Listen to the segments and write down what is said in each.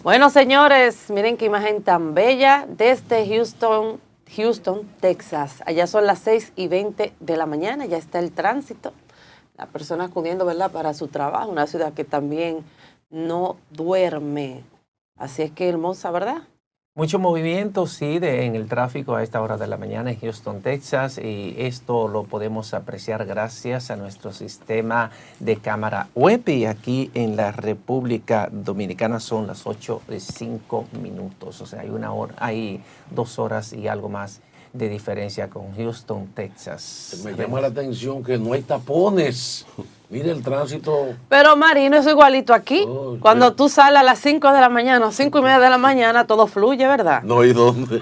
Bueno, señores, miren qué imagen tan bella desde Houston, Texas. Allá son las 6:20 de la mañana, ya está el tránsito. Las personas acudiendo, ¿verdad?, para su trabajo, una ciudad que también no duerme. Así es que hermosa, ¿verdad? Mucho movimiento, sí, en el tráfico a esta hora de la mañana en Houston, Texas, y esto lo podemos apreciar gracias a nuestro sistema de cámara web. Y aquí en la República Dominicana son las 8:05, o sea, hay 2 horas y algo más de diferencia con Houston, Texas. Me llama la atención que no hay tapones. Mira el tránsito. Pero Marino, es igualito aquí. Cuando tú sales a las 5 de la mañana o 5:30 de la mañana, todo fluye, ¿verdad? No hay dónde.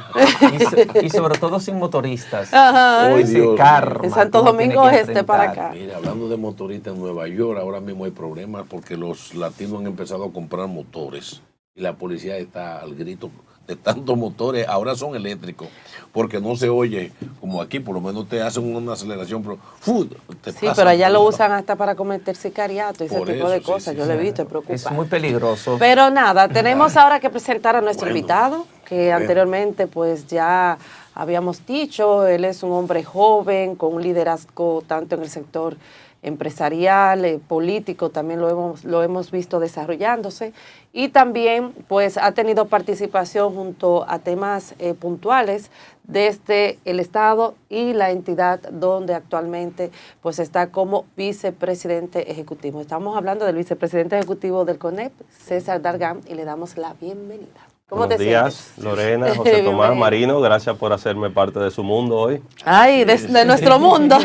Y sobre todo sin motoristas. Ajá. Dios Karma, en Santo Domingo Este para acá. Mira, hablando de motoristas en Nueva York, ahora mismo hay problemas porque los latinos han empezado a comprar motores y la policía está al grito de tantos motores. Ahora son eléctricos porque no se oye como aquí, por lo menos te hacen una aceleración, pero sí, pero allá lo usan hasta para cometer sicariato y ese tipo de cosas. Sí, yo lo he visto, es preocupante. Es muy peligroso. Pero nada, tenemos ahora que presentar a nuestro invitado, que anteriormente pues ya habíamos dicho, él es un hombre joven, con un liderazgo tanto en el sector empresarial, político, también lo hemos visto desarrollándose, y también pues ha tenido participación junto a temas puntuales desde el Estado y la entidad donde actualmente pues está como vicepresidente ejecutivo. Estamos hablando del vicepresidente ejecutivo del CONEP, César Dargan, y le damos la bienvenida. ¿Cómo Buenos te días, sientes? Lorena, José Tomás, Marino, gracias por hacerme parte de su mundo hoy. Ay, de nuestro mundo.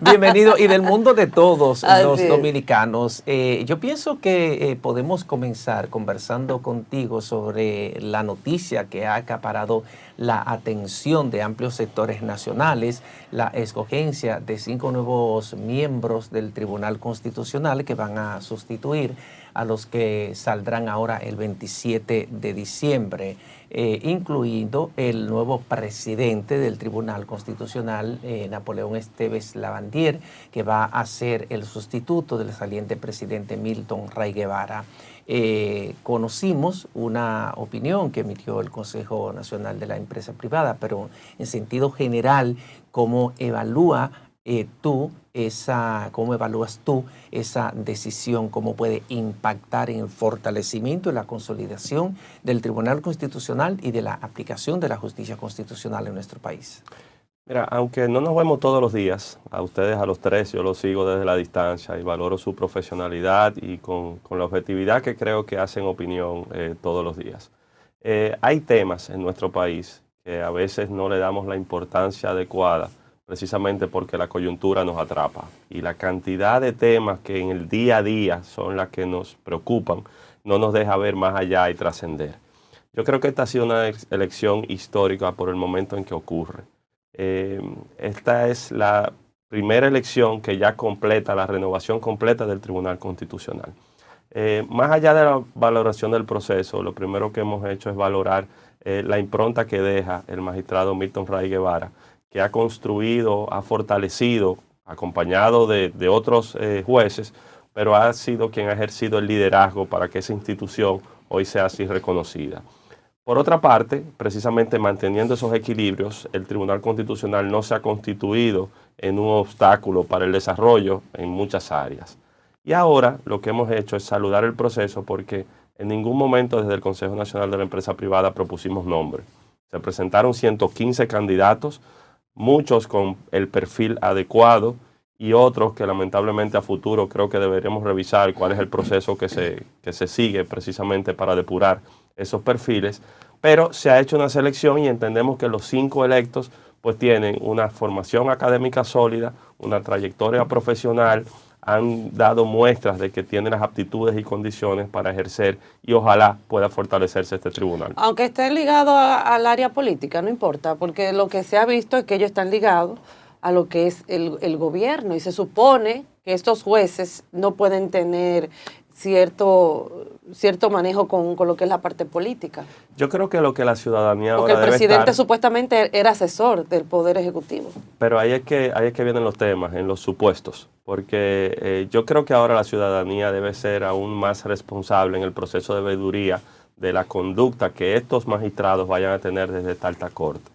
Bienvenido, y del mundo de todos los Así es. dominicanos. Yo pienso que podemos comenzar conversando contigo sobre la noticia que ha acaparado la atención de amplios sectores nacionales, la escogencia de 5 nuevos miembros del Tribunal Constitucional que van a sustituir a los que saldrán ahora el 27 de diciembre, incluido el nuevo presidente del Tribunal Constitucional, Napoleón Esteves Lavandier, que va a ser el sustituto del saliente presidente Milton Ray Guevara. Conocimos una opinión que emitió el Consejo Nacional de la Empresa Privada, pero en sentido general, ¿cómo evalúas tú esa decisión? ¿Cómo puede impactar en el fortalecimiento y la consolidación del Tribunal Constitucional y de la aplicación de la justicia constitucional en nuestro país? Mira, aunque no nos vemos todos los días, a ustedes, a los tres, yo los sigo desde la distancia y valoro su profesionalidad y con la objetividad que creo que hacen opinión todos los días. Hay temas en nuestro país que a veces no le damos la importancia adecuada, precisamente porque la coyuntura nos atrapa. Y la cantidad de temas que en el día a día son las que nos preocupan, no nos deja ver más allá y trascender. Yo creo que esta ha sido una elección histórica por el momento en que ocurre. Esta es la primera elección que ya completa la renovación completa del Tribunal Constitucional. Más allá de la valoración del proceso, lo primero que hemos hecho es valorar la impronta que deja el magistrado Milton Ray Guevara, que ha construido, ha fortalecido, acompañado de otros jueces, pero ha sido quien ha ejercido el liderazgo para que esa institución hoy sea así reconocida. Por otra parte, precisamente manteniendo esos equilibrios, el Tribunal Constitucional no se ha constituido en un obstáculo para el desarrollo en muchas áreas. Y ahora lo que hemos hecho es saludar el proceso porque en ningún momento desde el Consejo Nacional de la Empresa Privada propusimos nombre. Se presentaron 115 candidatos, muchos con el perfil adecuado y otros que lamentablemente a futuro creo que deberíamos revisar cuál es el proceso que se sigue precisamente para depurar esos perfiles, pero se ha hecho una selección y entendemos que los 5 electos pues tienen una formación académica sólida, una trayectoria profesional, han dado muestras de que tienen las aptitudes y condiciones para ejercer y ojalá pueda fortalecerse este tribunal. Aunque estén ligados al área política, no importa, porque lo que se ha visto es que ellos están ligados a lo que es el gobierno y se supone que estos jueces no pueden tener cierto manejo con lo que es la parte política. Yo creo que lo que la ciudadanía porque ahora el presidente debe estar, supuestamente era asesor del Poder Ejecutivo. Pero ahí es que vienen los temas, en los supuestos, porque yo creo que ahora la ciudadanía debe ser aún más responsable en el proceso de veeduría de la conducta que estos magistrados vayan a tener desde esta alta corte.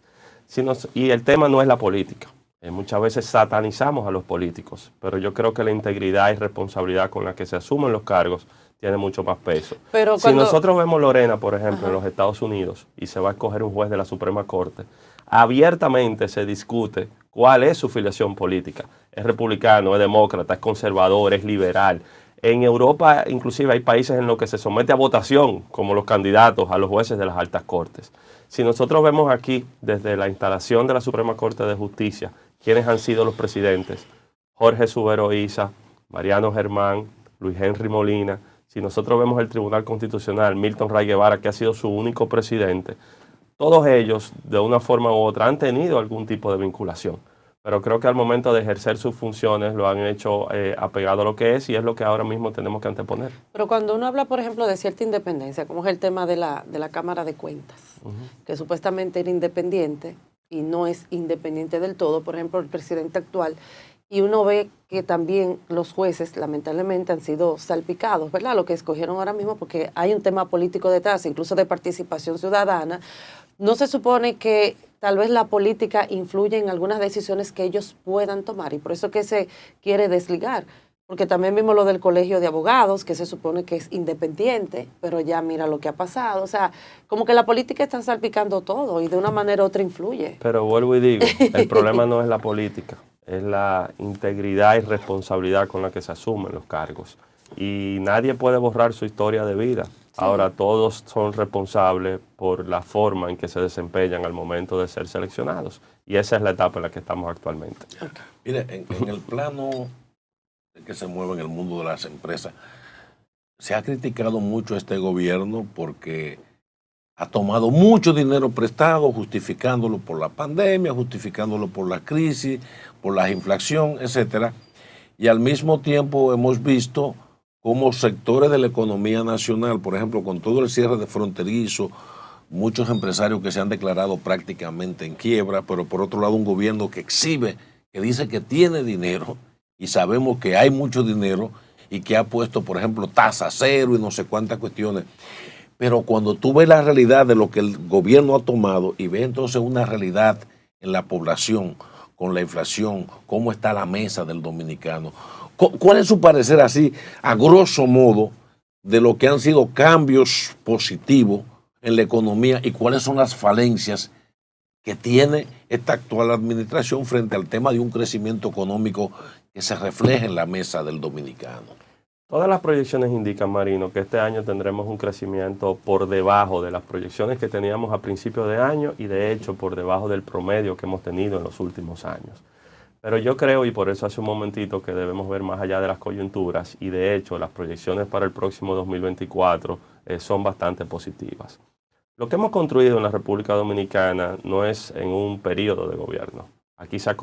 Y el tema no es la política. Muchas veces satanizamos a los políticos, pero yo creo que la integridad y responsabilidad con la que se asumen los cargos tiene mucho más peso. Pero si nosotros vemos Lorena, por ejemplo, en los Estados Unidos, y se va a escoger un juez de la Suprema Corte, abiertamente se discute cuál es su filiación política. Es republicano, es demócrata, es conservador, es liberal. En Europa, inclusive, hay países en los que se somete a votación como los candidatos a los jueces de las altas cortes. Si nosotros vemos aquí, desde la instalación de la Suprema Corte de Justicia, quiénes han sido los presidentes: Jorge Subero Isa, Mariano Germán, Luis Henry Molina. Si nosotros vemos el Tribunal Constitucional, Milton Ray Guevara, que ha sido su único presidente, todos ellos, de una forma u otra, han tenido algún tipo de vinculación. Pero creo que al momento de ejercer sus funciones lo han hecho apegado a lo que es, y es lo que ahora mismo tenemos que anteponer. Pero cuando uno habla, por ejemplo, de cierta independencia, como es el tema de la Cámara de Cuentas, que supuestamente era independiente y no es independiente del todo, por ejemplo, el presidente actual, y uno ve que también los jueces, lamentablemente, han sido salpicados, ¿verdad? Lo que escogieron ahora mismo, porque hay un tema político detrás, incluso de participación ciudadana. ¿No se supone que tal vez la política influye en algunas decisiones que ellos puedan tomar? Y por eso que se quiere desligar. Porque también vimos lo del Colegio de Abogados, que se supone que es independiente, pero ya mira lo que ha pasado. O sea, como que la política está salpicando todo y de una manera u otra influye. Pero vuelvo y digo, el problema no es la política, es la integridad y responsabilidad con la que se asumen los cargos. Y nadie puede borrar su historia de vida. Sí. Ahora, todos son responsables por la forma en que se desempeñan al momento de ser seleccionados. Y esa es la etapa en la que estamos actualmente. Okay. Mire, en el plano de que se mueve en el mundo de las empresas, se ha criticado mucho a este gobierno porque ha tomado mucho dinero prestado, justificándolo por la pandemia, justificándolo por la crisis, por la inflación, etcétera. Y al mismo tiempo hemos visto cómo sectores de la economía nacional, por ejemplo, con todo el cierre de fronterizo, muchos empresarios que se han declarado prácticamente en quiebra, pero por otro lado un gobierno que exhibe, que dice que tiene dinero, y sabemos que hay mucho dinero, y que ha puesto, por ejemplo, tasa cero y no sé cuántas cuestiones. Pero cuando tú ves la realidad de lo que el gobierno ha tomado y ves entonces una realidad en la población, con la inflación, cómo está la mesa del dominicano, ¿cuál es su parecer así, a grosso modo, de lo que han sido cambios positivos en la economía y cuáles son las falencias que tiene esta actual administración frente al tema de un crecimiento económico que se refleje en la mesa del dominicano? Todas las proyecciones indican, Marino, que este año tendremos un crecimiento por debajo de las proyecciones que teníamos a principios de año y de hecho por debajo del promedio que hemos tenido en los últimos años. Pero yo creo, y por eso hace un momentito, que debemos ver más allá de las coyunturas, y de hecho las proyecciones para el próximo 2024 son bastante positivas. Lo que hemos construido en la República Dominicana no es en un periodo de gobierno. Aquí se ha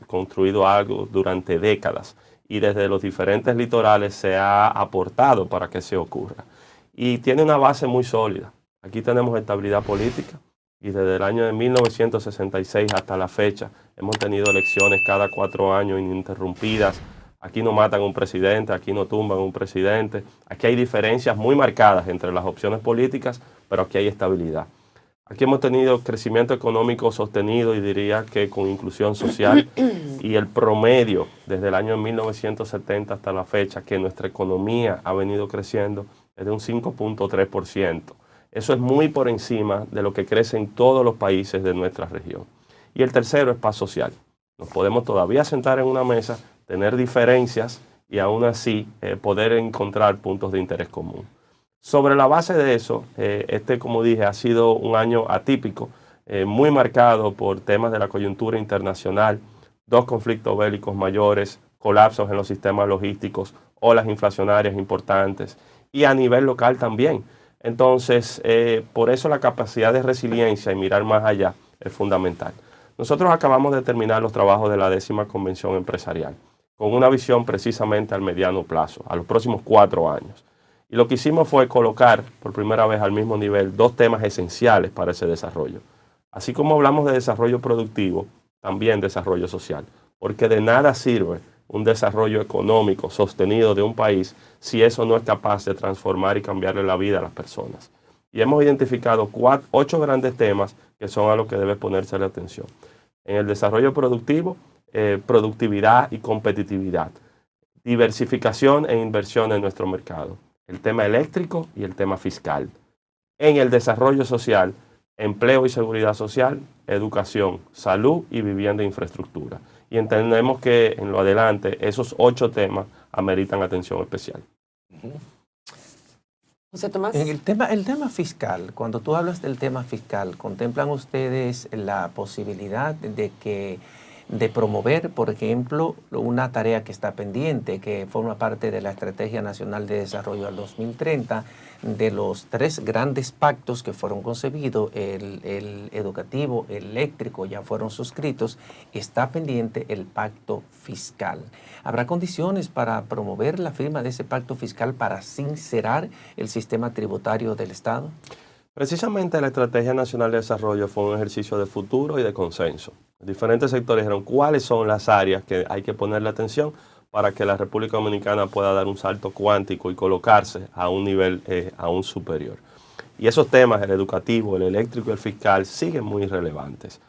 construido algo durante décadas y desde los diferentes litorales se ha aportado para que se ocurra. Y tiene una base muy sólida. Aquí tenemos estabilidad política. Y desde el año de 1966 hasta la fecha hemos tenido elecciones cada 4 años ininterrumpidas. Aquí no matan un presidente, aquí no tumban un presidente. Aquí hay diferencias muy marcadas entre las opciones políticas, pero aquí hay estabilidad. Aquí hemos tenido crecimiento económico sostenido y diría que con inclusión social. Y el promedio desde el año 1970 hasta la fecha que nuestra economía ha venido creciendo es de un 5.3%. Eso es muy por encima de lo que crece en todos los países de nuestra región. Y el tercero es paz social. Nos podemos todavía sentar en una mesa, tener diferencias y aún así poder encontrar puntos de interés común. Sobre la base de eso, como dije, ha sido un año atípico, muy marcado por temas de la coyuntura internacional, 2 conflictos bélicos mayores, colapsos en los sistemas logísticos, olas inflacionarias importantes y a nivel local también. Entonces, por eso la capacidad de resiliencia y mirar más allá es fundamental. Nosotros acabamos de terminar los trabajos de la 10ª Convención Empresarial, con una visión precisamente al mediano plazo, a los próximos 4 años. Y lo que hicimos fue colocar por primera vez al mismo nivel 2 temas esenciales para ese desarrollo. Así como hablamos de desarrollo productivo, también desarrollo social, porque de nada sirve un desarrollo económico sostenido de un país si eso no es capaz de transformar y cambiarle la vida a las personas. Y hemos identificado 8 grandes temas que son a los que debe ponerse la atención. En el desarrollo productivo, productividad y competitividad, diversificación e inversión en nuestro mercado, el tema eléctrico y el tema fiscal. En el desarrollo social, empleo y seguridad social, educación, salud y vivienda e infraestructura. Y entendemos que en lo adelante esos 8 temas ameritan atención especial. José Tomás. El tema fiscal, cuando tú hablas del tema fiscal, ¿contemplan ustedes la posibilidad de promover, por ejemplo, una tarea que está pendiente, que forma parte de la Estrategia Nacional de Desarrollo al 2030, de los 3 grandes pactos que fueron concebidos, el educativo, el eléctrico, ya fueron suscritos, está pendiente el pacto fiscal? ¿Habrá condiciones para promover la firma de ese pacto fiscal para sincerar el sistema tributario del Estado? Precisamente la Estrategia Nacional de Desarrollo fue un ejercicio de futuro y de consenso. Diferentes sectores dijeron cuáles son las áreas que hay que ponerle atención para que la República Dominicana pueda dar un salto cuántico y colocarse a un nivel aún superior. Y esos temas, el educativo, el eléctrico y el fiscal, siguen muy relevantes.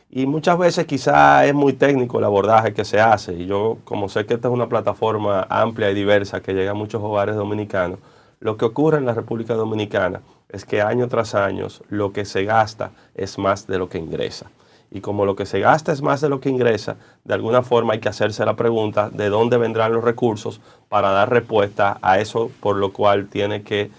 Y muchas veces quizá es muy técnico el abordaje que se hace. Y yo, como sé que esta es una plataforma amplia y diversa que llega a muchos hogares dominicanos, lo que ocurre en la República Dominicana es que año tras año lo que se gasta es más de lo que ingresa. Y como lo que se gasta es más de lo que ingresa, de alguna forma hay que hacerse la pregunta de dónde vendrán los recursos para dar respuesta a eso por lo cual tiene que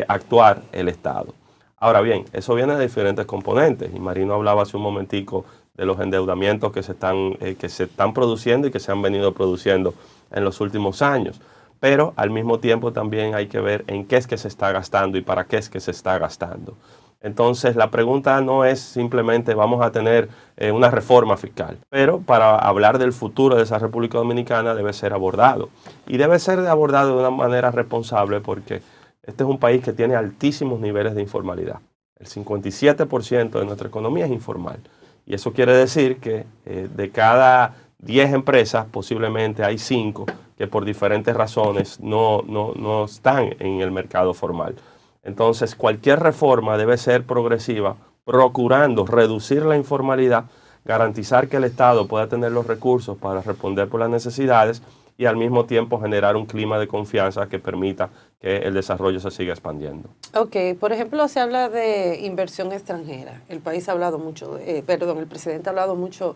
actuar el Estado. Ahora bien, eso viene de diferentes componentes. Y Marino hablaba hace un momentico de los endeudamientos que se están produciendo y que se han venido produciendo en los últimos años. Pero al mismo tiempo también hay que ver en qué es que se está gastando y para qué es que se está gastando. Entonces la pregunta no es simplemente vamos a tener una reforma fiscal, pero para hablar del futuro de esa República Dominicana debe ser abordado. Y debe ser abordado de una manera responsable porque este es un país que tiene altísimos niveles de informalidad. El 57% de nuestra economía es informal. Y eso quiere decir que de cada 10 empresas posiblemente hay 5 que por diferentes razones no están en el mercado formal. Entonces, cualquier reforma debe ser progresiva, procurando reducir la informalidad, garantizar que el Estado pueda tener los recursos para responder por las necesidades y al mismo tiempo generar un clima de confianza que permita que el desarrollo se siga expandiendo. Ok, por ejemplo, se habla de inversión extranjera. El país ha hablado mucho, el presidente ha hablado mucho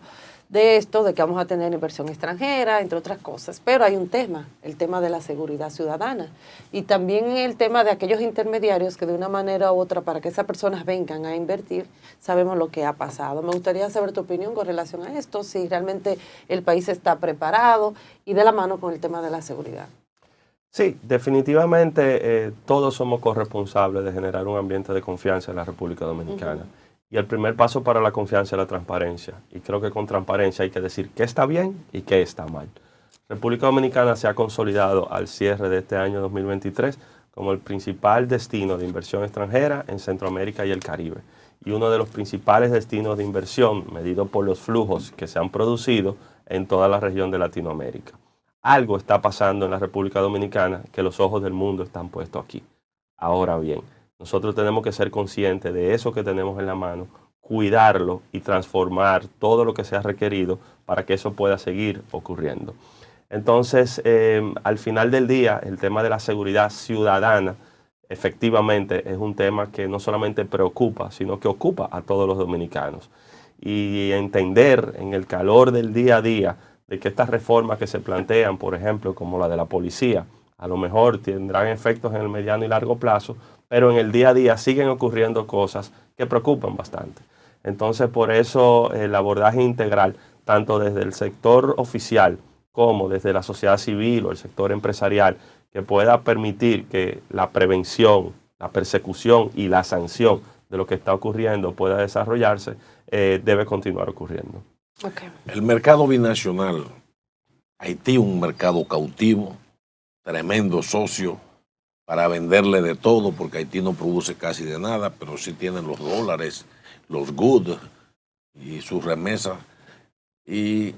de esto, de que vamos a tener inversión extranjera, entre otras cosas. Pero hay un tema, el tema de la seguridad ciudadana. Y también el tema de aquellos intermediarios que de una manera u otra, para que esas personas vengan a invertir, sabemos lo que ha pasado. Me gustaría saber tu opinión con relación a esto, si realmente el país está preparado y de la mano con el tema de la seguridad. Sí, definitivamente todos somos corresponsables de generar un ambiente de confianza en la República Dominicana. Y el primer paso para la confianza es la transparencia. Y creo que con transparencia hay que decir qué está bien y qué está mal. República Dominicana se ha consolidado al cierre de este año 2023 como el principal destino de inversión extranjera en Centroamérica y el Caribe. Y uno de los principales destinos de inversión medido por los flujos que se han producido en toda la región de Latinoamérica. Algo está pasando en la República Dominicana que los ojos del mundo están puestos aquí. Ahora bien, nosotros tenemos que ser conscientes de eso que tenemos en la mano, cuidarlo y transformar todo lo que sea requerido para que eso pueda seguir ocurriendo. Entonces, al final del día, el tema de la seguridad ciudadana efectivamente es un tema que no solamente preocupa, sino que ocupa a todos los dominicanos. Y entender en el calor del día a día de que estas reformas que se plantean, por ejemplo, como la de la policía, a lo mejor tendrán efectos en el mediano y largo plazo, pero en el día a día siguen ocurriendo cosas que preocupan bastante. Entonces, por eso el abordaje integral, tanto desde el sector oficial como desde la sociedad civil o el sector empresarial, que pueda permitir que la prevención, la persecución y la sanción de lo que está ocurriendo pueda desarrollarse, debe continuar ocurriendo. Okay. El mercado binacional, Haití un mercado cautivo, tremendo socio para venderle de todo, porque Haití no produce casi de nada, pero sí tienen los dólares, los goods y sus remesas. Y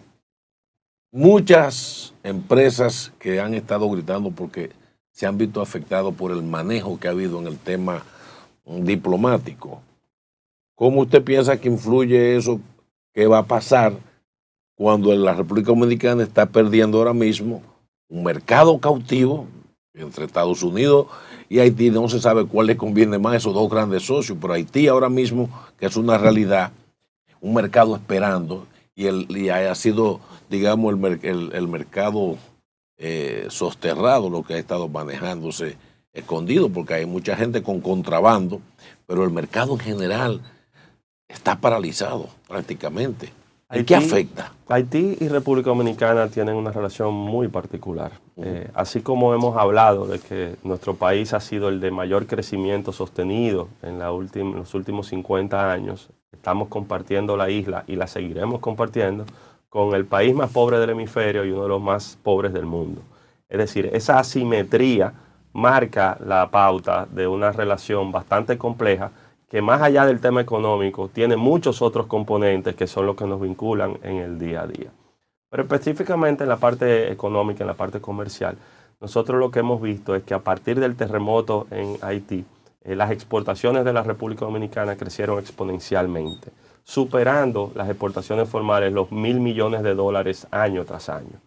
muchas empresas que han estado gritando porque se han visto afectados por el manejo que ha habido en el tema diplomático. ¿Cómo usted piensa que influye eso? ¿Qué va a pasar cuando la República Dominicana está perdiendo ahora mismo un mercado cautivo entre Estados Unidos y Haití? No se sabe cuál le conviene más, esos dos grandes socios, pero Haití ahora mismo, que es una realidad, un mercado esperando, y ha sido, digamos, el mercado sosterrado, lo que ha estado manejándose escondido, porque hay mucha gente con contrabando, pero el mercado en general está paralizado prácticamente. ¿En qué afecta? Haití y República Dominicana tienen una relación muy particular. Así como hemos hablado de que nuestro país ha sido el de mayor crecimiento sostenido en los últimos 50 años, estamos compartiendo la isla y la seguiremos compartiendo con el país más pobre del hemisferio y uno de los más pobres del mundo. Es decir, esa asimetría marca la pauta de una relación bastante compleja que, más allá del tema económico, tiene muchos otros componentes que son los que nos vinculan en el día a día. Pero específicamente en la parte económica, en la parte comercial, nosotros lo que hemos visto es que a partir del terremoto en Haití, las exportaciones de la República Dominicana crecieron exponencialmente, superando las exportaciones formales los $1.000 millones año tras año.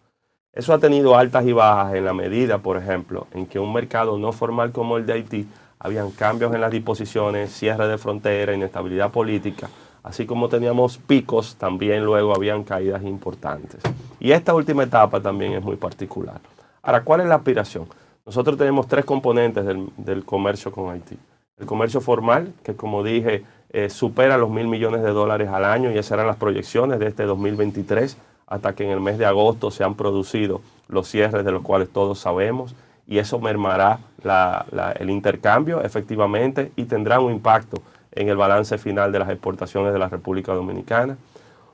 Eso ha tenido altas y bajas en la medida, por ejemplo, en que un mercado no formal como el de Haití, habían cambios en las disposiciones, cierre de frontera, inestabilidad política, así como teníamos picos, también luego habían caídas importantes. Y esta última etapa también es muy particular. Ahora, ¿cuál es la aspiración? Nosotros tenemos tres componentes del comercio con Haití. El comercio formal, que como dije, supera los $1.000 millones al año, y esas eran las proyecciones de este 2023, hasta que en el mes de agosto se han producido los cierres de los cuales todos sabemos, y eso mermará el intercambio efectivamente y tendrá un impacto en el balance final de las exportaciones de la República Dominicana.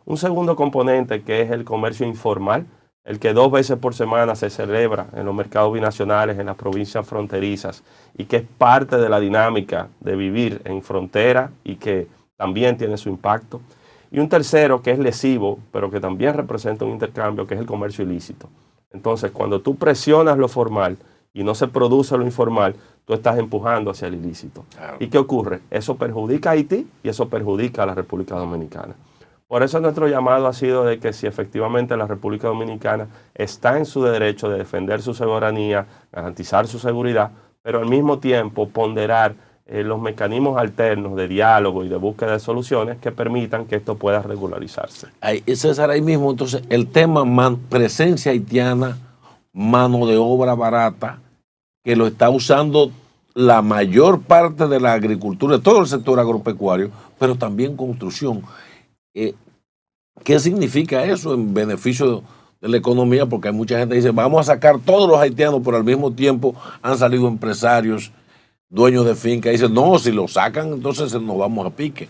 Un segundo componente, que es el comercio informal, el que 2 veces por semana se celebra en los mercados binacionales en las provincias fronterizas y que es parte de la dinámica de vivir en frontera y que también tiene su impacto. Y un tercero, que es lesivo, pero que también representa un intercambio, que es el comercio ilícito. Entonces, cuando tú presionas lo formal y no se produce lo informal, tú estás empujando hacia el ilícito. Claro. ¿Y qué ocurre? Eso perjudica a Haití y eso perjudica a la República Dominicana. Por eso nuestro llamado ha sido de que si efectivamente la República Dominicana está en su derecho de defender su soberanía, garantizar su seguridad, pero al mismo tiempo ponderar los mecanismos alternos de diálogo y de búsqueda de soluciones que permitan que esto pueda regularizarse. César, ahí mismo, entonces, el tema presencia haitiana, mano de obra barata, que lo está usando la mayor parte de la agricultura, de todo el sector agropecuario, pero también construcción. ¿Qué significa eso en beneficio de la economía? Porque hay mucha gente que dice, vamos a sacar todos los haitianos, pero al mismo tiempo han salido empresarios, dueños de finca, y dicen, no, si lo sacan, entonces nos vamos a pique.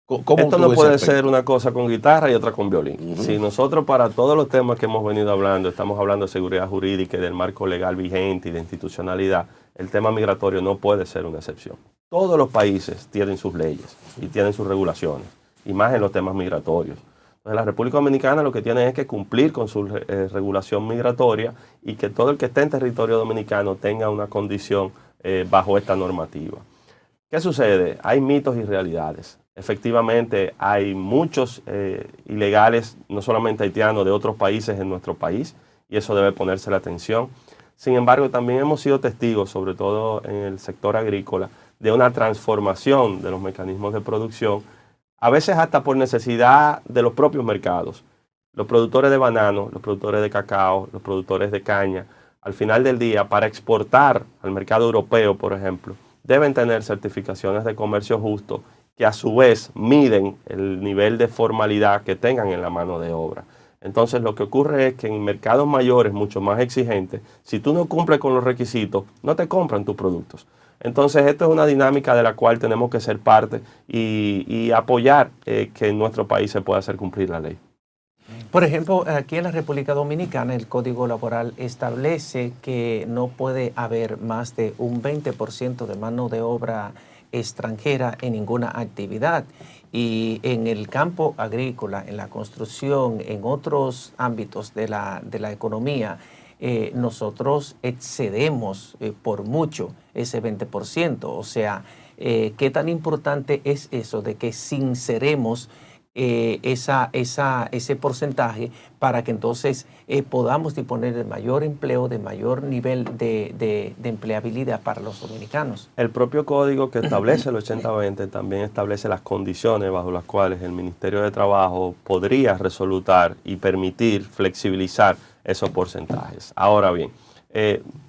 Esto no puede ser una cosa con guitarra y otra con violín. Si nosotros, para todos los temas que hemos venido hablando, estamos hablando de seguridad jurídica y del marco legal vigente y de institucionalidad, el tema migratorio no puede ser una excepción. Todos los países tienen sus leyes y tienen sus regulaciones, y más en los temas migratorios. Entonces, la República Dominicana lo que tiene es que cumplir con su regulación migratoria y que todo el que esté en territorio dominicano tenga una condición bajo esta normativa. ¿Qué sucede? Hay mitos y realidades. Efectivamente, hay muchos ilegales, no solamente haitianos, de otros países en nuestro país, y eso debe ponerse la atención. Sin embargo, también hemos sido testigos, sobre todo en el sector agrícola, de una transformación de los mecanismos de producción, a veces hasta por necesidad de los propios mercados. Los productores de banano, los productores de cacao, los productores de caña, al final del día, para exportar al mercado europeo, por ejemplo, deben tener certificaciones de comercio justo que a su vez miden el nivel de formalidad que tengan en la mano de obra. Entonces, lo que ocurre es que en mercados mayores, mucho más exigentes, si tú no cumples con los requisitos, no te compran tus productos. Entonces, esto es una dinámica de la cual tenemos que ser parte y apoyar que en nuestro país se pueda hacer cumplir la ley. Por ejemplo, aquí en la República Dominicana el Código Laboral establece que no puede haber más de un 20% de mano de obra extranjera en ninguna actividad. Y en el campo agrícola, en la construcción, en otros ámbitos de la economía, nosotros excedemos por mucho ese 20%. O sea, ¿Qué tan importante es eso de que sinceremos ese porcentaje para que entonces podamos disponer de mayor empleo, de mayor nivel de empleabilidad para los dominicanos? El propio código que establece el 80-20 también establece las condiciones bajo las cuales el Ministerio de Trabajo podría resolutar y permitir flexibilizar esos porcentajes. Ahora bien,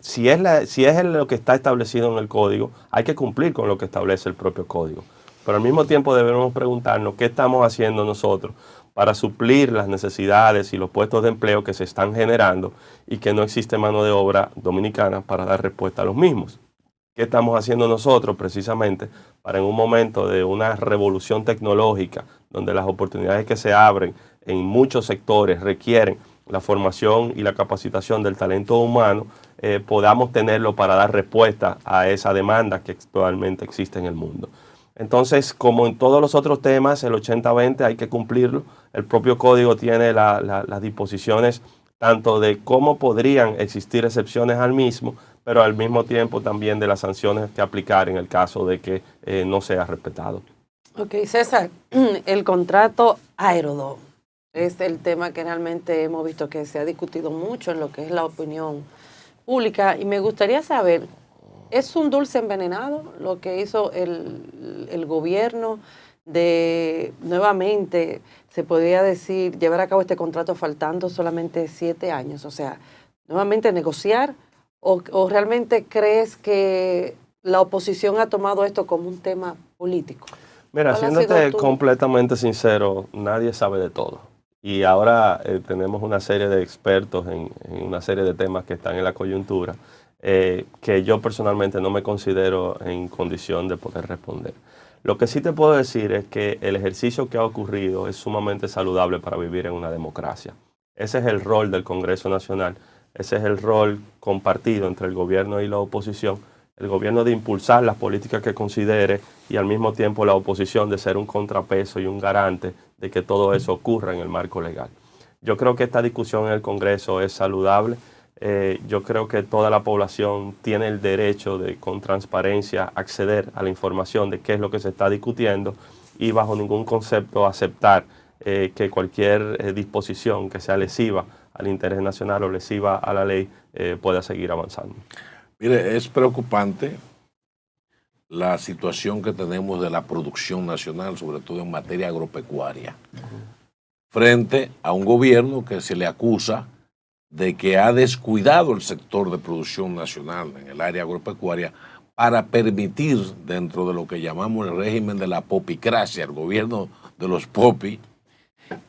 si es lo que está establecido en el código, hay que cumplir con lo que establece el propio código. Pero al mismo tiempo debemos preguntarnos qué estamos haciendo nosotros para suplir las necesidades y los puestos de empleo que se están generando y que no existe mano de obra dominicana para dar respuesta a los mismos. ¿Qué estamos haciendo nosotros precisamente para en un momento de una revolución tecnológica donde las oportunidades que se abren en muchos sectores requieren la formación y la capacitación del talento humano, podamos tenerlo para dar respuesta a esa demanda que actualmente existe en el mundo? Entonces, como en todos los otros temas, el 80-20 hay que cumplirlo. El propio código tiene las disposiciones tanto de cómo podrían existir excepciones al mismo, pero al mismo tiempo también de las sanciones que aplicar en el caso de que no sea respetado. Ok, César, el contrato Aerodón es el tema que realmente hemos visto que se ha discutido mucho en lo que es la opinión pública, y me gustaría saber, ¿es un dulce envenenado lo que hizo el gobierno de nuevamente, se podría decir, llevar a cabo este contrato faltando solamente 7 años? O sea, nuevamente negociar, o realmente crees que la oposición ha tomado esto como un tema político? Mira, siéndote completamente sincero, nadie sabe de todo. Y ahora tenemos una serie de expertos en una serie de temas que están en la coyuntura, que yo personalmente no me considero en condición de poder responder. Lo que sí te puedo decir es que el ejercicio que ha ocurrido es sumamente saludable para vivir en una democracia. Ese es el rol del Congreso Nacional, ese es el rol compartido entre el gobierno y la oposición, el gobierno de impulsar las políticas que considere y al mismo tiempo la oposición de ser un contrapeso y un garante de que todo eso ocurra en el marco legal. Yo creo que esta discusión en el Congreso es saludable. Yo creo que toda la población tiene el derecho de, con transparencia, acceder a la información de qué es lo que se está discutiendo y bajo ningún concepto aceptar que cualquier disposición que sea lesiva al interés nacional o lesiva a la ley pueda seguir avanzando. Mire, es preocupante la situación que tenemos de la producción nacional, sobre todo en materia agropecuaria, frente a un gobierno que se le acusa de que ha descuidado el sector de producción nacional en el área agropecuaria para permitir, dentro de lo que llamamos el régimen de la popicracia, el gobierno de los popis,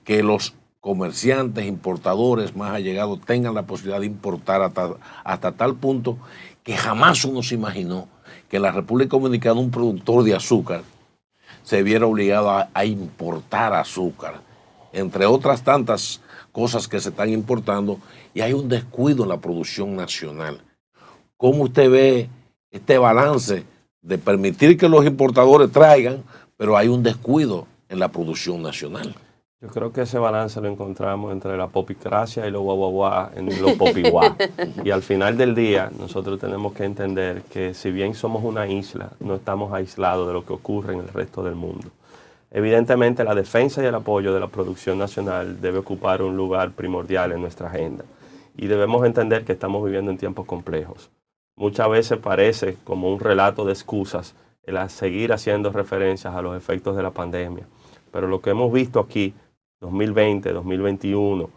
que los comerciantes, importadores más allegados tengan la posibilidad de importar hasta tal punto que jamás uno se imaginó que en la República Dominicana un productor de azúcar se viera obligado a importar azúcar, entre otras tantas cosas que se están importando, y hay un descuido en la producción nacional. ¿Cómo usted ve este balance de permitir que los importadores traigan, pero hay un descuido en la producción nacional? Yo creo que ese balance lo encontramos entre la popicracia y los guaguaguá en los popiguá. Y al final del día, nosotros tenemos que entender que si bien somos una isla, no estamos aislados de lo que ocurre en el resto del mundo. Evidentemente, la defensa y el apoyo de la producción nacional debe ocupar un lugar primordial en nuestra agenda. Y debemos entender que estamos viviendo en tiempos complejos. Muchas veces parece como un relato de excusas el seguir haciendo referencias a los efectos de la pandemia. Pero lo que hemos visto aquí, 2020, 2021,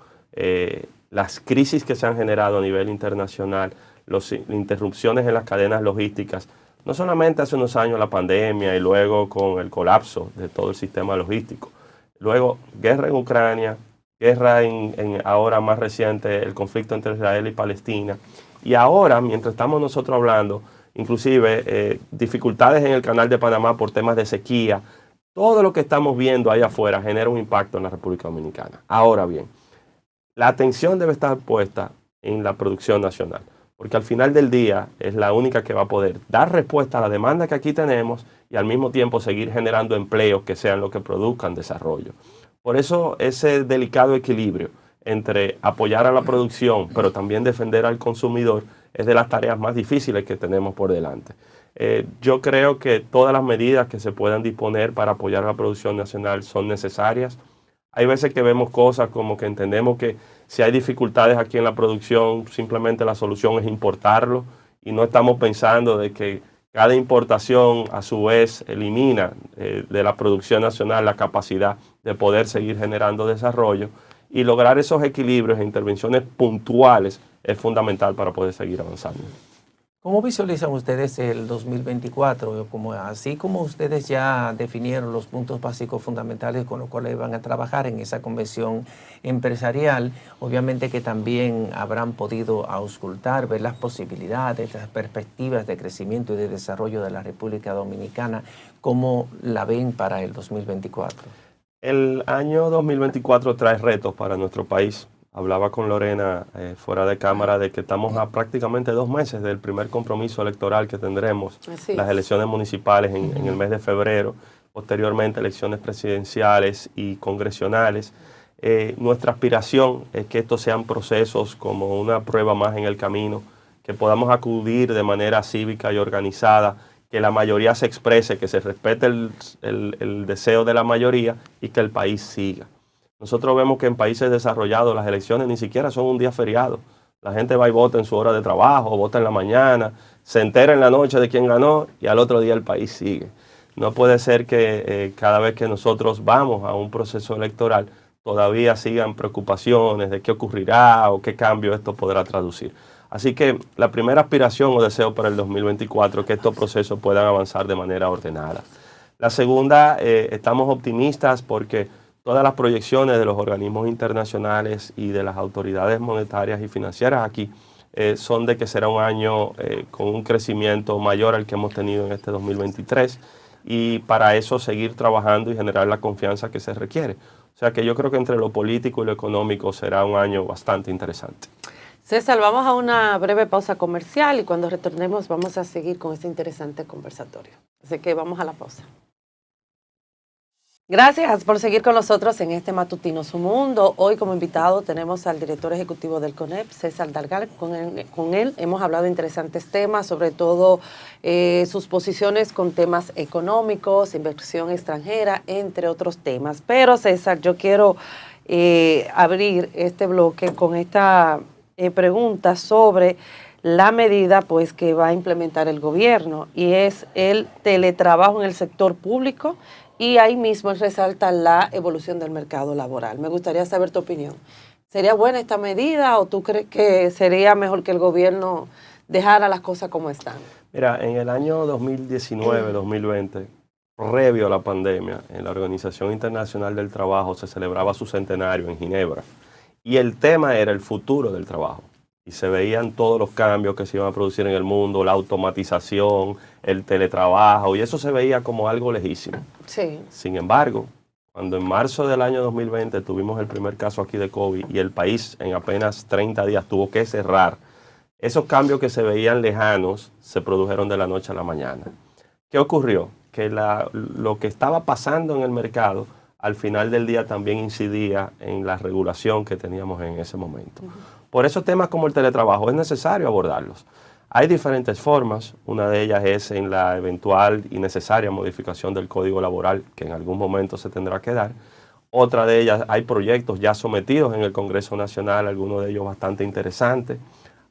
las crisis que se han generado a nivel internacional, las interrupciones en las cadenas logísticas, no solamente hace unos años la pandemia y luego con el colapso de todo el sistema logístico, luego guerra en Ucrania, guerra ahora más reciente, el conflicto entre Israel y Palestina, y ahora, mientras estamos nosotros hablando, inclusive dificultades en el canal de Panamá por temas de sequía. Todo lo que estamos viendo ahí afuera genera un impacto en la República Dominicana. Ahora bien, la atención debe estar puesta en la producción nacional, porque al final del día es la única que va a poder dar respuesta a la demanda que aquí tenemos y al mismo tiempo seguir generando empleos que sean los que produzcan desarrollo. Por eso ese delicado equilibrio entre apoyar a la producción, pero también defender al consumidor, es de las tareas más difíciles que tenemos por delante. Yo creo que todas las medidas que se puedan disponer para apoyar la producción nacional son necesarias. Hay veces que vemos cosas como que entendemos que si hay dificultades aquí en la producción, simplemente la solución es importarlo y no estamos pensando de que cada importación a su vez elimina de la producción nacional la capacidad de poder seguir generando desarrollo, y lograr esos equilibrios e intervenciones puntuales es fundamental para poder seguir avanzando. ¿Cómo visualizan ustedes el 2024? Así como ustedes ya definieron los puntos básicos fundamentales con los cuales van a trabajar en esa convención empresarial, obviamente que también habrán podido auscultar, ver las posibilidades, las perspectivas de crecimiento y de desarrollo de la República Dominicana. ¿Cómo la ven para el 2024? El año 2024 trae retos para nuestro país. Hablaba con Lorena fuera de cámara de que estamos a prácticamente 2 meses del primer compromiso electoral que tendremos, las elecciones municipales en el mes de febrero, posteriormente elecciones presidenciales y congresionales. Nuestra aspiración es que estos sean procesos como una prueba más en el camino, que podamos acudir de manera cívica y organizada, que la mayoría se exprese, que se respete el deseo de la mayoría y que el país siga. Nosotros vemos que en países desarrollados las elecciones ni siquiera son un día feriado. La gente va y vota en su hora de trabajo, vota en la mañana, se entera en la noche de quién ganó y al otro día el país sigue. No puede ser que cada vez que nosotros vamos a un proceso electoral todavía sigan preocupaciones de qué ocurrirá o qué cambio esto podrá traducir. Así que la primera aspiración o deseo para el 2024 es que estos procesos puedan avanzar de manera ordenada. La segunda, estamos optimistas porque todas las proyecciones de los organismos internacionales y de las autoridades monetarias y financieras aquí son de que será un año con un crecimiento mayor al que hemos tenido en este 2023, y para eso seguir trabajando y generar la confianza que se requiere. O sea que yo creo que entre lo político y lo económico será un año bastante interesante. César, vamos a una breve pausa comercial y cuando retornemos vamos a seguir con este interesante conversatorio. Así que vamos a la pausa. Gracias por seguir con nosotros en este Matutino Su Mundo. Hoy como invitado tenemos al director ejecutivo del CONEP, César Dalgal. Con él hemos hablado de interesantes temas, sobre todo sus posiciones con temas económicos, inversión extranjera, entre otros temas. Pero César, yo quiero abrir este bloque con esta pregunta sobre la medida pues que va a implementar el gobierno, y es el teletrabajo en el sector público. Y ahí mismo él resalta la evolución del mercado laboral. Me gustaría saber tu opinión. ¿Sería buena esta medida o tú crees que sería mejor que el gobierno dejara las cosas como están? Mira, en el año 2019-2020, previo a la pandemia, en la Organización Internacional del Trabajo se celebraba su centenario en Ginebra. Y el tema era el futuro del trabajo. Y se veían todos los cambios que se iban a producir en el mundo, la automatización, el teletrabajo, y eso se veía como algo lejísimo. Sí. Sin embargo, cuando en marzo del año 2020 tuvimos el primer caso aquí de COVID y el país en apenas 30 días tuvo que cerrar, esos cambios que se veían lejanos se produjeron de la noche a la mañana. ¿Qué ocurrió? Que lo que estaba pasando en el mercado al final del día también incidía en la regulación que teníamos en ese momento. Por eso temas como el teletrabajo es necesario abordarlos. Hay diferentes formas, una de ellas es en la eventual y necesaria modificación del Código Laboral, que en algún momento se tendrá que dar. Otra de ellas, hay proyectos ya sometidos en el Congreso Nacional, algunos de ellos bastante interesantes.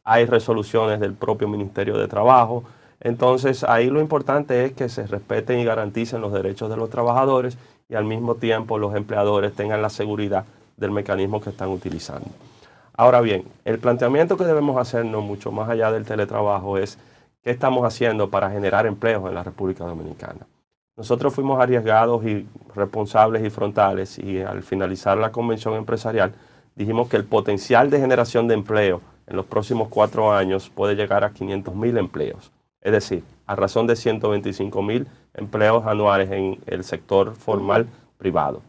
Hay resoluciones del propio Ministerio de Trabajo. Entonces, ahí lo importante es que se respeten y garanticen los derechos de los trabajadores y al mismo tiempo los empleadores tengan la seguridad del mecanismo que están utilizando. Ahora bien, el planteamiento que debemos hacernos mucho más allá del teletrabajo es qué estamos haciendo para generar empleos en la República Dominicana. Nosotros fuimos arriesgados y responsables y frontales, y al finalizar la convención empresarial dijimos que el potencial de generación de empleo en los próximos 4 años puede llegar a 500.000 empleos. Es decir, a razón de 125.000 empleos anuales en el sector formal privado.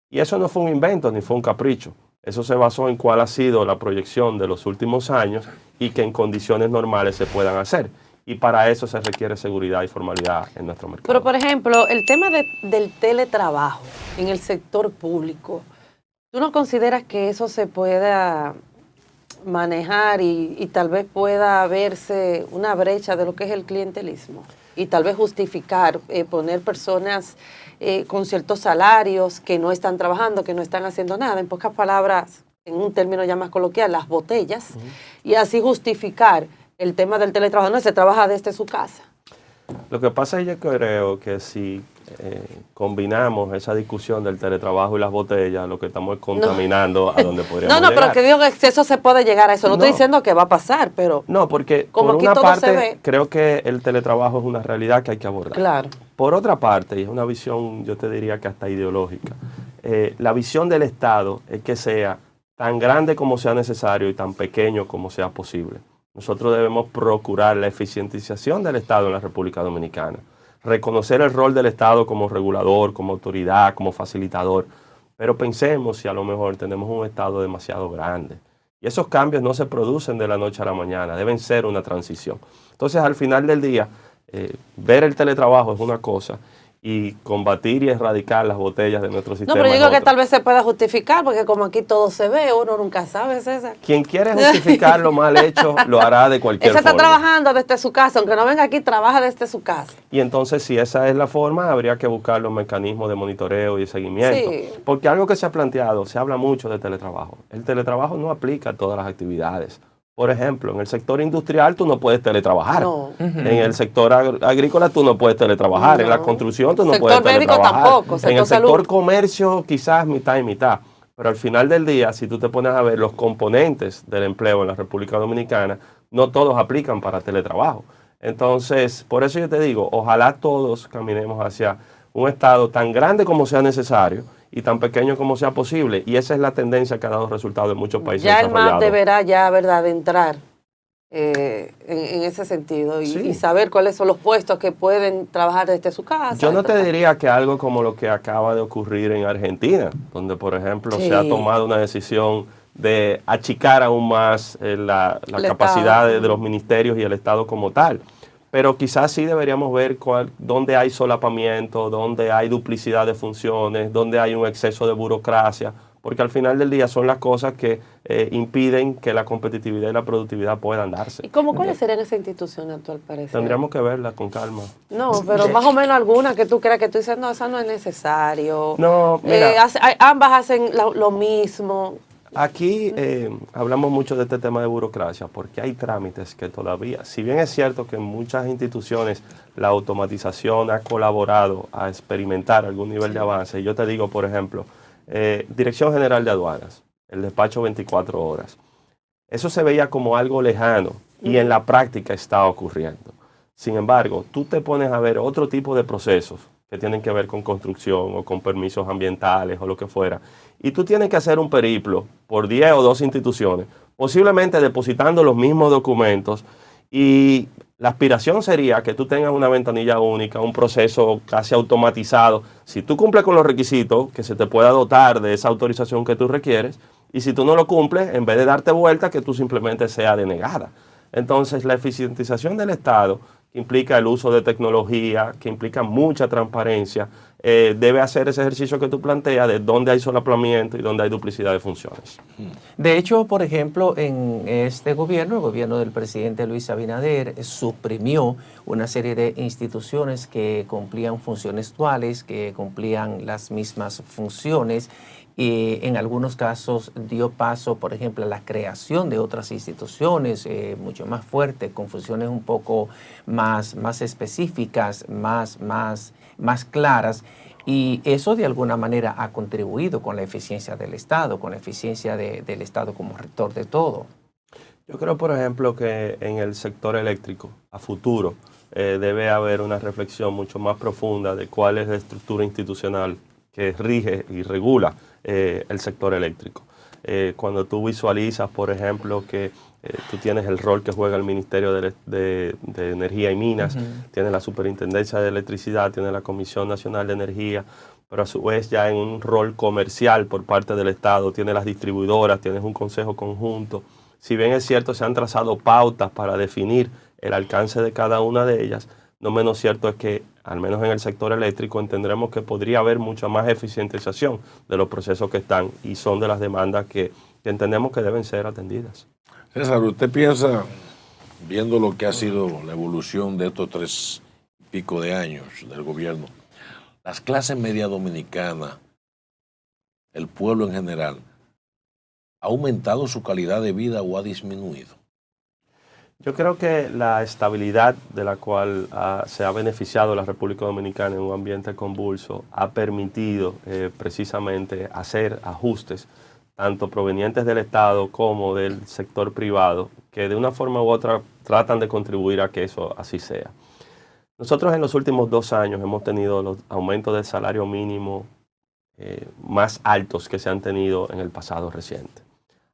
Y eso no fue un invento ni fue un capricho. Eso se basó en cuál ha sido la proyección de los últimos años y que en condiciones normales se puedan hacer. Y para eso se requiere seguridad y formalidad en nuestro mercado. Pero, por ejemplo, el tema del teletrabajo en el sector público, ¿tú no consideras que eso se pueda manejar y tal vez pueda verse una brecha de lo que es el clientelismo y tal vez justificar, poner personas con ciertos salarios que no están trabajando, que no están haciendo nada, en pocas palabras, en un término ya más coloquial, las botellas, y así justificar el tema del teletrabajo. No, se trabaja desde su casa. Lo que pasa es que yo creo que si combinamos esa discusión del teletrabajo y las botellas, lo que estamos es contaminando a donde podríamos llegar. Pero que digo que eso se puede llegar a eso. No estoy diciendo que va a pasar, pero... No, porque como por una parte creo que el teletrabajo es una realidad que hay que abordar. Claro. Por otra parte, y es una visión, yo te diría que hasta ideológica, la visión del Estado es que sea tan grande como sea necesario y tan pequeño como sea posible. Nosotros debemos procurar la eficientización del Estado en la República Dominicana, reconocer el rol del Estado como regulador, como autoridad, como facilitador, pero pensemos si a lo mejor tenemos un Estado demasiado grande. Y esos cambios no se producen de la noche a la mañana, deben ser una transición. Entonces, al final del día, ver el teletrabajo es una cosa y combatir y erradicar las botellas de nuestro sistema. No, pero yo digo que tal vez se pueda justificar, porque como aquí todo se ve, uno nunca sabe, César. Quien quiere justificar lo mal hecho, lo hará de cualquier forma. Ese está trabajando desde su casa, aunque no venga aquí, trabaja desde su casa. Y entonces, si esa es la forma, habría que buscar los mecanismos de monitoreo y de seguimiento. Sí. Porque algo que se ha planteado, se habla mucho de teletrabajo. El teletrabajo no aplica a todas las actividades. Por ejemplo, en el sector industrial tú no puedes teletrabajar. No. En el sector agrícola tú no puedes teletrabajar. No. En la construcción tú no puedes teletrabajar. Tampoco, en el sector comercio quizás mitad y mitad. Pero al final del día, si tú te pones a ver los componentes del empleo en la República Dominicana, no todos aplican para teletrabajo. Entonces, por eso yo te digo, ojalá todos caminemos hacia un Estado tan grande como sea necesario y tan pequeño como sea posible. Y esa es la tendencia que ha dado resultado en muchos países desarrollados. Ya el MAP deberá ya, ¿verdad?, de entrar en ese sentido y saber cuáles son los puestos que pueden trabajar desde su casa. Yo no te diría que algo como lo que acaba de ocurrir en Argentina, donde, por ejemplo, se ha tomado una decisión de achicar aún más la capacidad de los ministerios y el Estado como tal. Pero quizás sí deberíamos ver dónde hay solapamiento, dónde hay duplicidad de funciones, dónde hay un exceso de burocracia, porque al final del día son las cosas que impiden que la competitividad y la productividad puedan darse. ¿Y cuáles serían esas instituciones a tu parecer? Tendríamos que verlas con calma. No, pero más o menos alguna que tú creas que tú dices, no, esa no es necesario. No, mira, ambas hacen lo mismo. Aquí hablamos mucho de este tema de burocracia porque hay trámites que todavía, si bien es cierto que en muchas instituciones la automatización ha colaborado a experimentar algún nivel de avance, yo te digo, por ejemplo, Dirección General de Aduanas, el despacho 24 horas, eso se veía como algo lejano y en la práctica está ocurriendo. Sin embargo, tú te pones a ver otro tipo de procesos que tienen que ver con construcción o con permisos ambientales o lo que fuera, y tú tienes que hacer un periplo por 10 o 12 instituciones, posiblemente depositando los mismos documentos, y la aspiración sería que tú tengas una ventanilla única, un proceso casi automatizado. Si tú cumples con los requisitos, que se te pueda dotar de esa autorización que tú requieres, y si tú no lo cumples, en vez de darte vuelta, que tú simplemente sea denegada. Entonces, la eficientización del Estado, que implica el uso de tecnología, que implica mucha transparencia, debe hacer ese ejercicio que tú planteas de dónde hay solapamiento y dónde hay duplicidad de funciones. De hecho, por ejemplo, en este gobierno, el gobierno del presidente Luis Abinader suprimió una serie de instituciones que cumplían funciones duales, que cumplían las mismas funciones. Y en algunos casos dio paso, por ejemplo, a la creación de otras instituciones mucho más fuertes, con funciones un poco más específicas, más claras. Y eso de alguna manera ha contribuido con la eficiencia del Estado, con la eficiencia del Estado como rector de todo. Yo creo, por ejemplo, que en el sector eléctrico, a futuro, debe haber una reflexión mucho más profunda de cuál es la estructura institucional que rige y regula el sector eléctrico. Cuando tú visualizas, por ejemplo, que tú tienes el rol que juega el Ministerio de Energía y Minas, tienes la Superintendencia de Electricidad, tienes la Comisión Nacional de Energía, pero a su vez ya en un rol comercial por parte del Estado, tienes las distribuidoras, tienes un consejo conjunto. Si bien es cierto, se han trazado pautas para definir el alcance de cada una de ellas, no menos cierto es que, al menos en el sector eléctrico, entendremos que podría haber mucha más eficientización de los procesos que están y son de las demandas que entendemos que deben ser atendidas. César, ¿usted piensa, viendo lo que ha sido la evolución de estos 3 pico de años del gobierno, las clases media dominicanas, el pueblo en general, ¿ha aumentado su calidad de vida o ha disminuido? Yo creo que la estabilidad de la cual se ha beneficiado la República Dominicana en un ambiente convulso ha permitido precisamente hacer ajustes, tanto provenientes del Estado como del sector privado, que de una forma u otra tratan de contribuir a que eso así sea. Nosotros en los últimos 2 años hemos tenido los aumentos del salario mínimo más altos que se han tenido en el pasado reciente.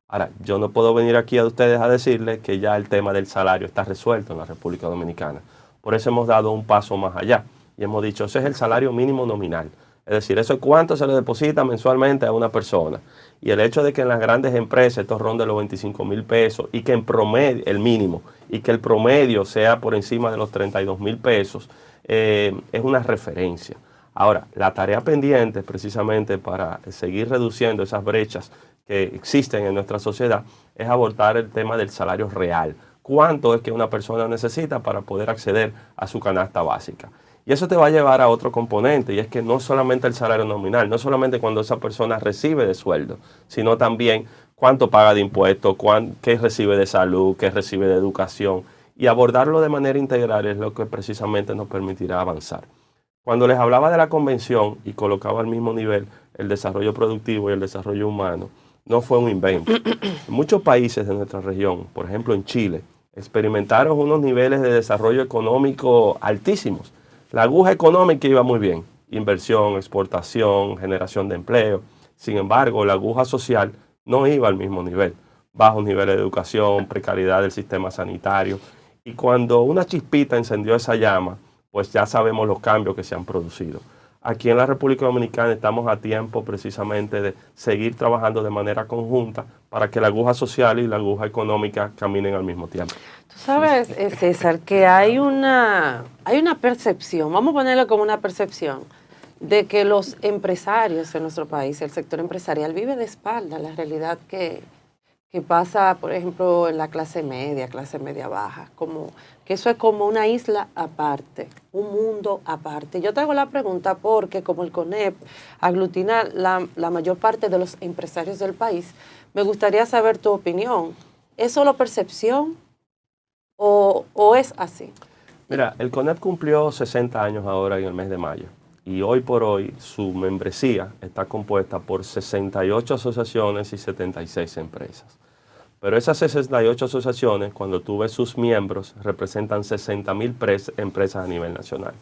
Ahora, yo no puedo venir aquí a ustedes a decirles que ya el tema del salario está resuelto en la República Dominicana. Por eso hemos dado un paso más allá y hemos dicho, ese es el salario mínimo nominal. Es decir, eso es cuánto se le deposita mensualmente a una persona. Y el hecho de que en las grandes empresas esto ronde los 25,000 pesos y que en promedio, el mínimo, y que el promedio sea por encima de los 32,000 pesos, es una referencia. Ahora, la tarea pendiente precisamente para seguir reduciendo esas brechas que existen en nuestra sociedad es abordar el tema del salario real. ¿Cuánto es que una persona necesita para poder acceder a su canasta básica? Y eso te va a llevar a otro componente, y es que no solamente el salario nominal, no solamente cuando esa persona recibe de sueldo, sino también cuánto paga de impuestos, qué recibe de salud, qué recibe de educación. Y abordarlo de manera integral es lo que precisamente nos permitirá avanzar. Cuando les hablaba de la convención y colocaba al mismo nivel el desarrollo productivo y el desarrollo humano, no fue un invento. En muchos países de nuestra región, por ejemplo en Chile, experimentaron unos niveles de desarrollo económico altísimos. La aguja económica iba muy bien, inversión, exportación, generación de empleo. Sin embargo, la aguja social no iba al mismo nivel. Bajos niveles de educación, precariedad del sistema sanitario. Y cuando una chispita encendió esa llama, pues ya sabemos los cambios que se han producido. Aquí en la República Dominicana estamos a tiempo precisamente de seguir trabajando de manera conjunta para que la aguja social y la aguja económica caminen al mismo tiempo. Tú sabes, César, que hay una percepción, vamos a ponerlo como una percepción, de que los empresarios en nuestro país, el sector empresarial, vive de espalda la realidad que pasa, por ejemplo, en la clase media baja, como que eso es como una isla aparte, un mundo aparte. Yo te hago la pregunta porque como el CONEP aglutina la mayor parte de los empresarios del país, me gustaría saber tu opinión. ¿Es solo percepción o es así? Mira, el CONEP cumplió 60 años ahora en el mes de mayo. Y hoy por hoy su membresía está compuesta por 68 asociaciones y 76 empresas. Pero esas 68 asociaciones, cuando tú ves sus miembros, representan 60,000 empresas a nivel nacional.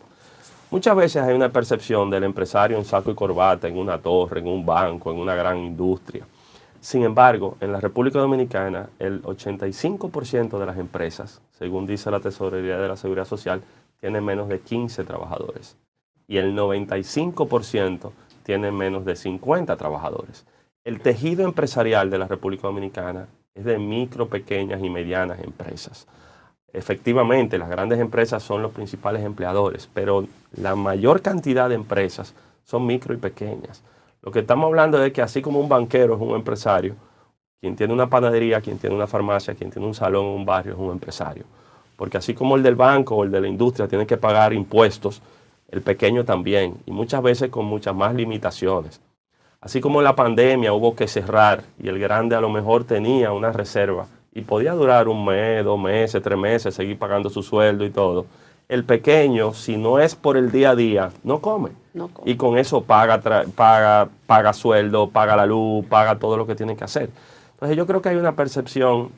Muchas veces hay una percepción del empresario en saco y corbata, en una torre, en un banco, en una gran industria. Sin embargo, en la República Dominicana, el 85% de las empresas, según dice la Tesorería de la Seguridad Social, tienen menos de 15 trabajadores. Y el 95% tienen menos de 50 trabajadores. El tejido empresarial de la República Dominicana es de micro, pequeñas y medianas empresas. Efectivamente, las grandes empresas son los principales empleadores, pero la mayor cantidad de empresas son micro y pequeñas. Lo que estamos hablando es que así como un banquero es un empresario, quien tiene una panadería, quien tiene una farmacia, quien tiene un salón en un barrio es un empresario. Porque así como el del banco o el de la industria tiene que pagar impuestos, el pequeño también, y muchas veces con muchas más limitaciones. Así como en la pandemia hubo que cerrar y el grande a lo mejor tenía una reserva y podía durar 1 mes, 2 meses, 3 meses, seguir pagando su sueldo y todo. El pequeño, si no es por el día a día, no come. No come. Y con eso paga sueldo, paga la luz, paga todo lo que tiene que hacer. Entonces yo creo que hay una percepción,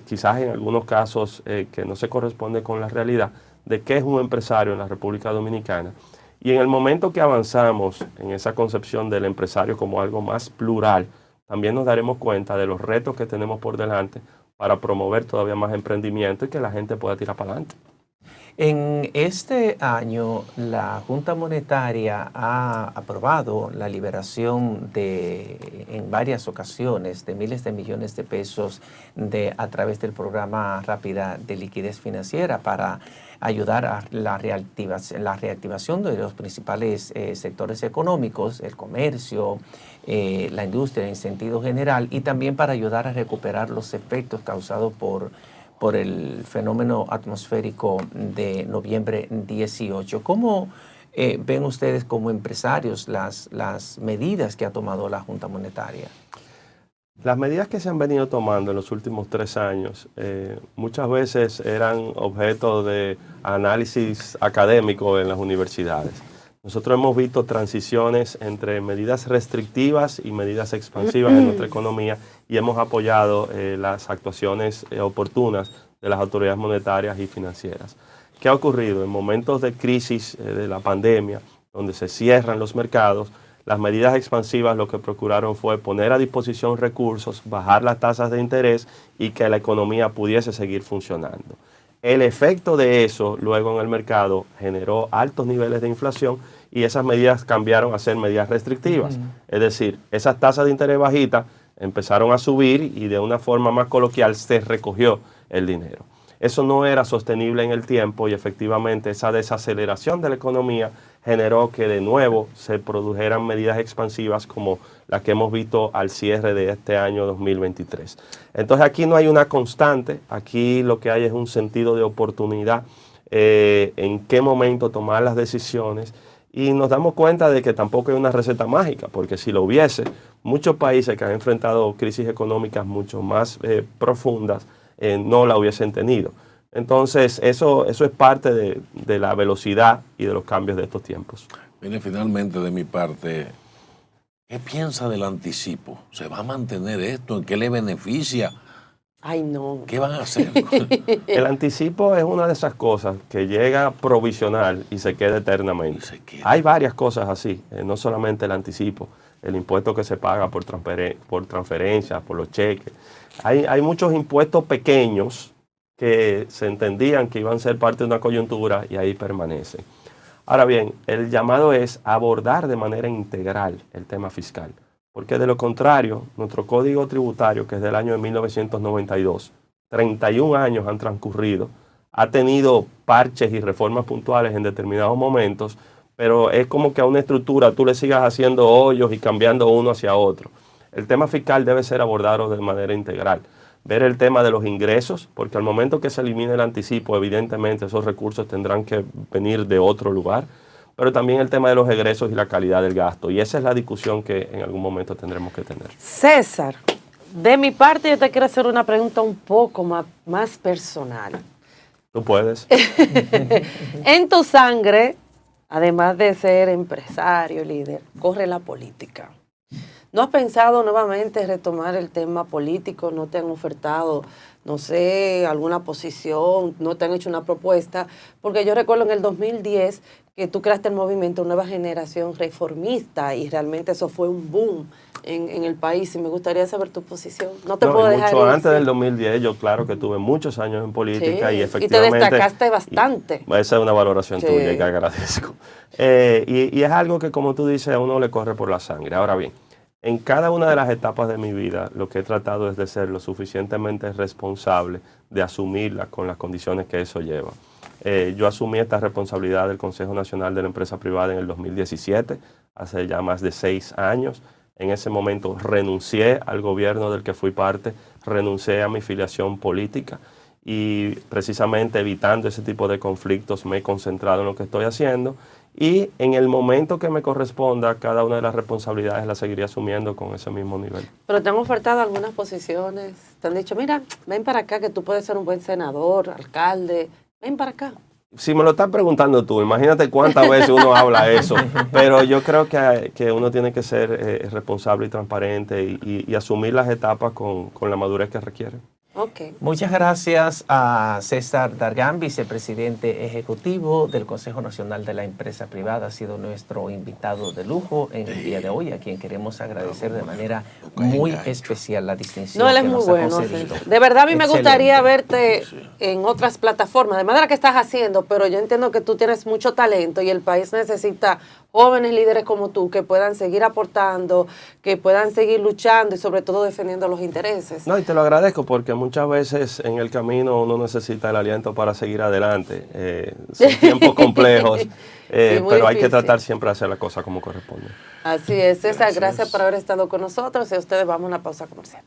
quizás en algunos casos que no se corresponde con la realidad, de qué es un empresario en la República Dominicana. Y en el momento que avanzamos en esa concepción del empresario como algo más plural, también nos daremos cuenta de los retos que tenemos por delante para promover todavía más emprendimiento y que la gente pueda tirar para adelante. En este año, la Junta Monetaria ha aprobado la liberación en varias ocasiones de miles de millones de pesos a través del programa Rápida de Liquidez Financiera para ayudar a la reactivación de los principales sectores económicos, el comercio, la industria en sentido general, y también para ayudar a recuperar los efectos causados por por el fenómeno atmosférico de noviembre 18. ¿Cómo ven ustedes como empresarios las medidas que ha tomado la Junta Monetaria? Las medidas que se han venido tomando en los últimos 3 años muchas veces eran objeto de análisis académico en las universidades. Nosotros hemos visto transiciones entre medidas restrictivas y medidas expansivas en nuestra economía y hemos apoyado las actuaciones oportunas de las autoridades monetarias y financieras. ¿Qué ha ocurrido? En momentos de crisis de la pandemia, donde se cierran los mercados, las medidas expansivas lo que procuraron fue poner a disposición recursos, bajar las tasas de interés y que la economía pudiese seguir funcionando. El efecto de eso luego en el mercado generó altos niveles de inflación y esas medidas cambiaron a ser medidas restrictivas. Es decir, esas tasas de interés bajitas empezaron a subir y de una forma más coloquial se recogió el dinero. Eso no era sostenible en el tiempo y efectivamente esa desaceleración de la economía generó que de nuevo se produjeran medidas expansivas como las que hemos visto al cierre de este año 2023. Entonces aquí no hay una constante, aquí lo que hay es un sentido de oportunidad, en qué momento tomar las decisiones y nos damos cuenta de que tampoco hay una receta mágica, porque si lo hubiese, muchos países que han enfrentado crisis económicas mucho más profundas no la hubiesen tenido. Entonces, eso es parte de la velocidad y de los cambios de estos tiempos. Mire, finalmente de mi parte, ¿qué piensa del anticipo? ¿Se va a mantener esto? ¿En qué le beneficia? Ay, no. ¿Qué van a hacer? El anticipo es una de esas cosas que llega provisional y se queda eternamente. Hay varias cosas así, no solamente el anticipo, el impuesto que se paga por transferencias, por los cheques. Hay muchos impuestos pequeños que se entendían que iban a ser parte de una coyuntura y ahí permanecen. Ahora bien, el llamado es abordar de manera integral el tema fiscal, porque de lo contrario, nuestro código tributario, que es del año de 1992, 31 años han transcurrido, ha tenido parches y reformas puntuales en determinados momentos, pero es como que a una estructura tú le sigas haciendo hoyos y cambiando uno hacia otro. El tema fiscal debe ser abordado de manera integral. Ver el tema de los ingresos, porque al momento que se elimine el anticipo, evidentemente esos recursos tendrán que venir de otro lugar, pero también el tema de los egresos y la calidad del gasto. Y esa es la discusión que en algún momento tendremos que tener. César, de mi parte yo te quiero hacer una pregunta un poco más personal. Tú puedes. En tu sangre, además de ser empresario, líder, corre la política. ¿No has pensado nuevamente retomar el tema político? ¿No te han ofertado, no sé, alguna posición? ¿No te han hecho una propuesta? Porque yo recuerdo en el 2010 que tú creaste el movimiento Nueva Generación Reformista y realmente eso fue un boom en el país y me gustaría saber tu posición. No te puedo dejar mucho ir, antes ¿sí? del 2010, yo claro que tuve muchos años en política Sí, y efectivamente... Y te destacaste bastante. Esa es una valoración Sí. tuya que agradezco. Y es algo que, como tú dices, a uno le corre por la sangre. Ahora bien, en cada una de las etapas de mi vida, lo que he tratado es de ser lo suficientemente responsable de asumirla con las condiciones que eso lleva. Yo asumí esta responsabilidad del Consejo Nacional de la Empresa Privada en el 2017, hace ya más de 6 años. En ese momento renuncié al gobierno del que fui parte, renuncié a mi filiación política y precisamente evitando ese tipo de conflictos me he concentrado en lo que estoy haciendo. Y en el momento que me corresponda, cada una de las responsabilidades las seguiré asumiendo con ese mismo nivel. Pero te han ofertado algunas posiciones. Te han dicho, mira, ven para acá que tú puedes ser un buen senador, alcalde. Ven para acá. Si me lo estás preguntando tú, imagínate cuántas veces uno habla eso. Pero yo creo que uno tiene que ser responsable y transparente y asumir las etapas con la madurez que requiere. Okay. Muchas gracias a César Dargan, vicepresidente ejecutivo del Consejo Nacional de la Empresa Privada. Ha sido nuestro invitado de lujo en el día de hoy, a quien queremos agradecer de manera muy especial la distinción. No, él es que muy nos bueno. ha concedido. De verdad, a mí me Excelente. gustaría verte en otras plataformas, de manera que estás haciendo, pero yo entiendo que tú tienes mucho talento y el país necesita jóvenes líderes como tú que puedan seguir aportando, que puedan seguir luchando y sobre todo defendiendo los intereses. No, y te lo agradezco porque muchas veces en el camino uno necesita el aliento para seguir adelante. Son tiempos complejos, pero hay que tratar siempre de hacer las cosas como corresponde. Así es, César, gracias por haber estado con nosotros y a ustedes vamos a una pausa comercial.